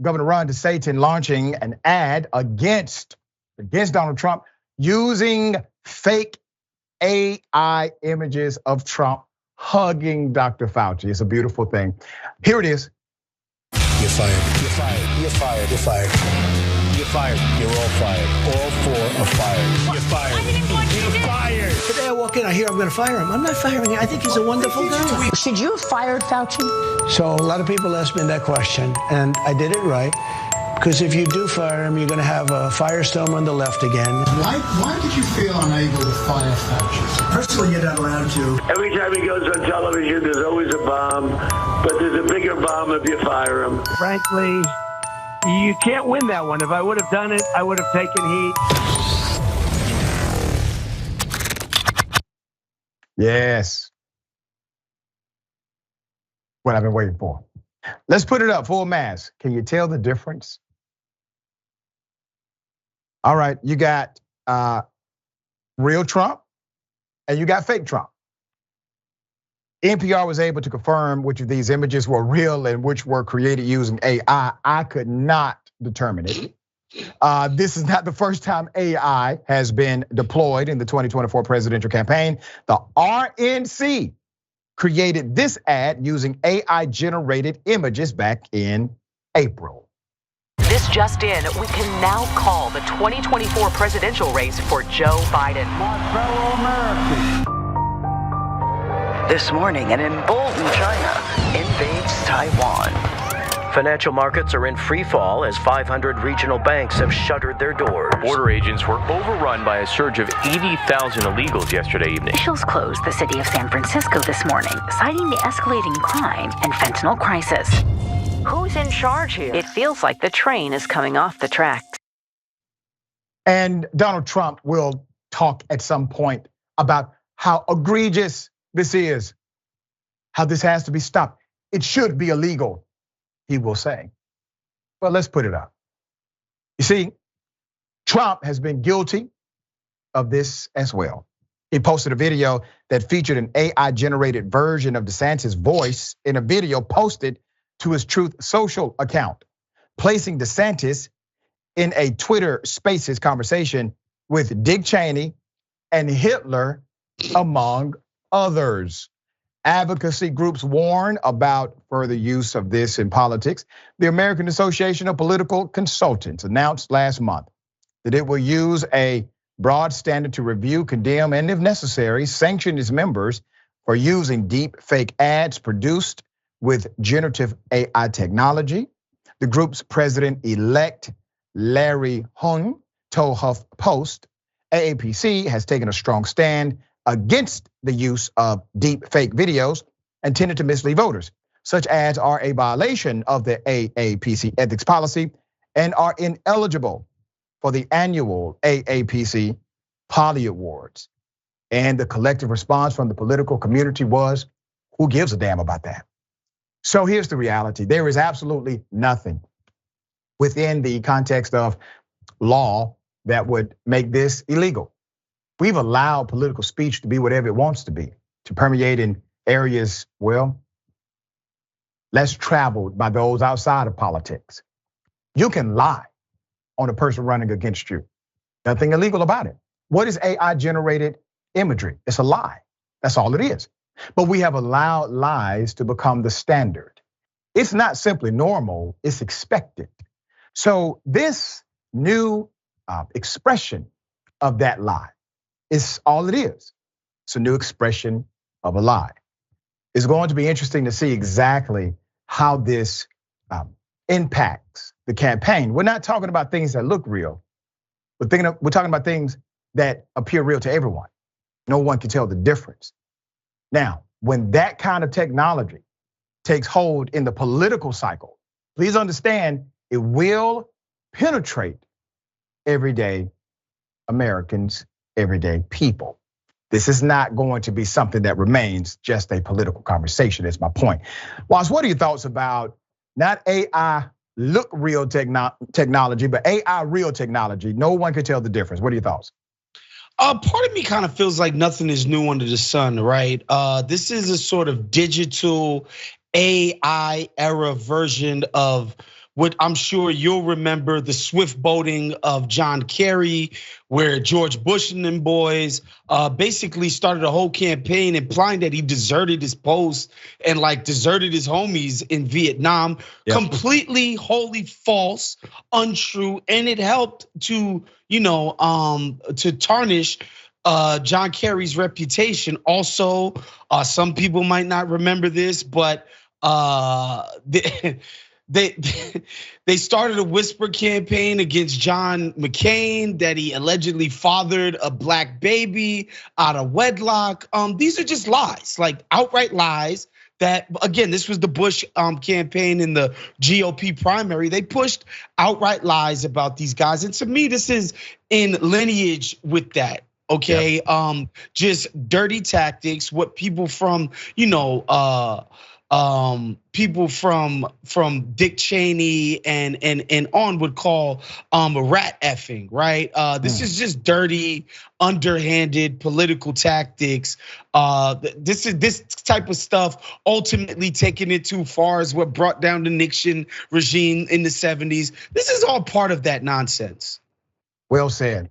Governor Ron DeSantis launching an ad against Donald Trump using fake AI images of Trump hugging Dr. Fauci. It's a beautiful thing. Here it is. You're fired. You're fired. You're fired. You're fired. You're fired. You're all fired. All four are fired. You're fired. You're fired. Today I walk in, I hear I'm going to fire him. I'm not firing him. I think he's a wonderful guy. Should you have fired Fauci? So a lot of people ask me that question, and I did it right. Because if you do fire him, you're going to have a firestorm on the left again. Why did you feel unable to fire Fauci? Personally, you're not allowed to. Every time he goes on television, there's always a bomb, but there's a bigger bomb if you fire him. Frankly, you can't win that one. If I would have done it, I would have taken heat. Yes. What I've been waiting for. Let's put it up, full mask. Can you tell the difference? All right, you got real Trump and you got fake Trump. NPR was able to confirm which of these images were real and which were created using AI. I could not determine it. This is not the first time AI has been deployed in the 2024 presidential campaign. The RNC created this ad using AI-generated images back in April. This just in, we can now call the 2024 presidential race for Joe Biden. My fellow Americans. This morning, an emboldened China invades Taiwan. Financial markets are in free fall as 500 regional banks have shuttered their doors. Border agents were overrun by a surge of 80,000 illegals yesterday evening. Officials closed the city of San Francisco this morning, citing the escalating crime and fentanyl crisis. Who's in charge here? It feels like the train is coming off the tracks. And Donald Trump will talk at some point about how egregious this is, how this has to be stopped. It should be illegal, he will say. But let's put it up. You see, Trump has been guilty of this as well. He posted a video that featured an AI-generated version of DeSantis' voice in a video posted to his Truth Social account, placing DeSantis in a Twitter Spaces conversation with Dick Cheney and Hitler, among others. Advocacy groups warn about further use of this in politics. The American Association of Political Consultants announced last month that it will use a broad standard to review, condemn, and if necessary, sanction its members for using deep fake ads produced with generative AI technology. The group's president-elect, Larry Hung, told HuffPost, AAPC has taken a strong stand against the use of deep fake videos intended to mislead voters. Such ads are a violation of the AAPC ethics policy and are ineligible for the annual AAPC Poly Awards. And the collective response from the political community was, who gives a damn about that? So here's the reality. There is absolutely nothing within the context of law that would make this illegal. We've allowed political speech to be whatever it wants to be, to permeate in areas, well, less traveled by those outside of politics. You can lie on a person running against you. Nothing illegal about it. What is AI-generated imagery? It's a lie. That's all it is. But we have allowed lies to become the standard. It's not simply normal, it's expected. So this new expression of that lie is all it is. It's a new expression of a lie. It's going to be interesting to see exactly how this impacts the campaign. We're not talking about things that look real. We're talking about things that appear real to everyone. No one can tell the difference. Now, when that kind of technology takes hold in the political cycle, please understand it will penetrate everyday Americans, everyday people. This is not going to be something that remains just a political conversation, is my point. Wos, what are your thoughts about not AI look real technology, but AI real technology? No one can tell the difference. What are your thoughts? Part of me kind of feels like nothing is new under the sun, right? This is a sort of digital AI era version of what I'm sure you'll remember, the swift boating of John Kerry, where George Bush and them boys basically started a whole campaign implying that he deserted his post and like deserted his homies in Vietnam. Yep. Completely, wholly false, untrue, and it helped to, to tarnish John Kerry's reputation. Also, some people might not remember this, but they started a whisper campaign against John McCain that he allegedly fathered a black baby out of wedlock. These are just lies, like outright lies. That, again, this was the Bush campaign in the GOP primary. They pushed outright lies about these guys, and to me, this is in lineage with that. Okay, yep. Just dirty tactics. What people from, people from Dick Cheney and on would call rat effing, right? This is just dirty, underhanded political tactics. This type of stuff ultimately taking it too far is what brought down the Nixon regime in the 70s. This is all part of that nonsense. Well said.